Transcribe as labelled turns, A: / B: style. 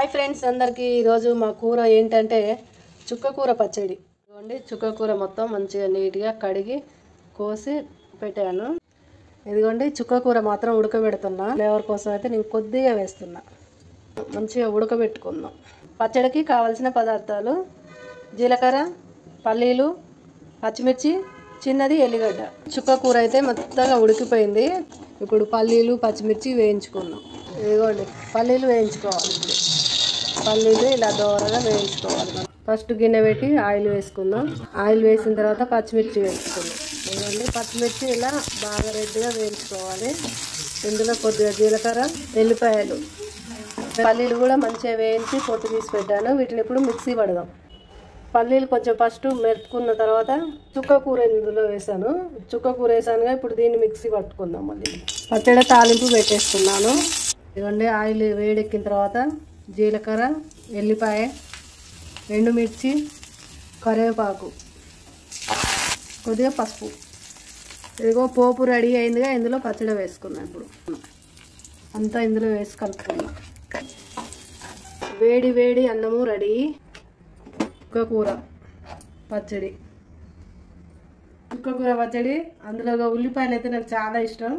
A: Hi friends అందరికీ ఈరోజు మా కూర ఏంటంటే చుక్కకూర పచ్చడి. ఇదిగోండి చుక్కకూర మొత్తం మంచిగా నీట్గా కడిగి కోసి పెట్టాను. ఇదిగోండి చుక్కకూర మాత్రం ఉడకబెడుతున్నా. ఫ్లేవర్ కోసం అయితే నేను కొద్దిగా వేస్తున్నా. మంచిగా ఉడకబెట్టుకుందాం. పచ్చడికి కావాల్సిన పదార్థాలు: జీలకర్ర, పల్లీలు, పచ్చిమిర్చి, చిన్నది ఎల్లిగడ్డ. చుక్కకూర అయితే మెత్తగా ఉడికిపోయింది. ఇప్పుడు పల్లీలు పచ్చిమిర్చి వేయించుకుందాం. ఇదిగోండి పల్లీలు వేయించుకోవాలి. పల్లీలు ఇలా దోరగా వేయించుకోవాలి. ఫస్ట్ గిన్నె పెట్టి ఆయిల్ వేసుకుందాం. ఆయిల్ వేసిన తర్వాత పచ్చిమిర్చి వేసుకుందాం. ఇదిగోండి పచ్చిమిర్చి ఇలా బాగా రెడ్గా వేయించుకోవాలి. ఇందులో కొద్దిగా జీలకర్ర, ఎల్లిపాయలు, పల్లీలు కూడా మంచిగా వేయించి పొట్టు తీసి పెట్టాను. వీటిని ఇప్పుడు మిక్సీ పడదాం. పల్లీలు కొంచెం ఫస్ట్ మెరుపుకున్న తర్వాత చుక్కకూర ఇందులో వేసాను. చుక్కకూర వేసానుగా ఇప్పుడు దీన్ని మిక్సీ పట్టుకుందాం. మళ్ళీ పచ్చడి తాలింపు పెట్టేసుకున్నాను. ఇదిగోండి ఆయిల్ వేడెక్కిన తర్వాత జీలకర్ర, ఎల్లిపాయ, ఎండుమిర్చి, కరివేపాకు, కొద్దిగా పసుపు. ఇదిగో పోపు రెడీ అయిందిగా. ఇందులో పచ్చడి వేసుకున్నాం. ఇప్పుడు అంతా ఇందులో వేసి కలుపుకున్నాం. వేడి వేడి అన్నము రెడీ. చుక్కకూర పచ్చడి. చుక్కకూర పచ్చడి అందులో ఉల్లిపాయలు అయితే నాకు చాలా ఇష్టం.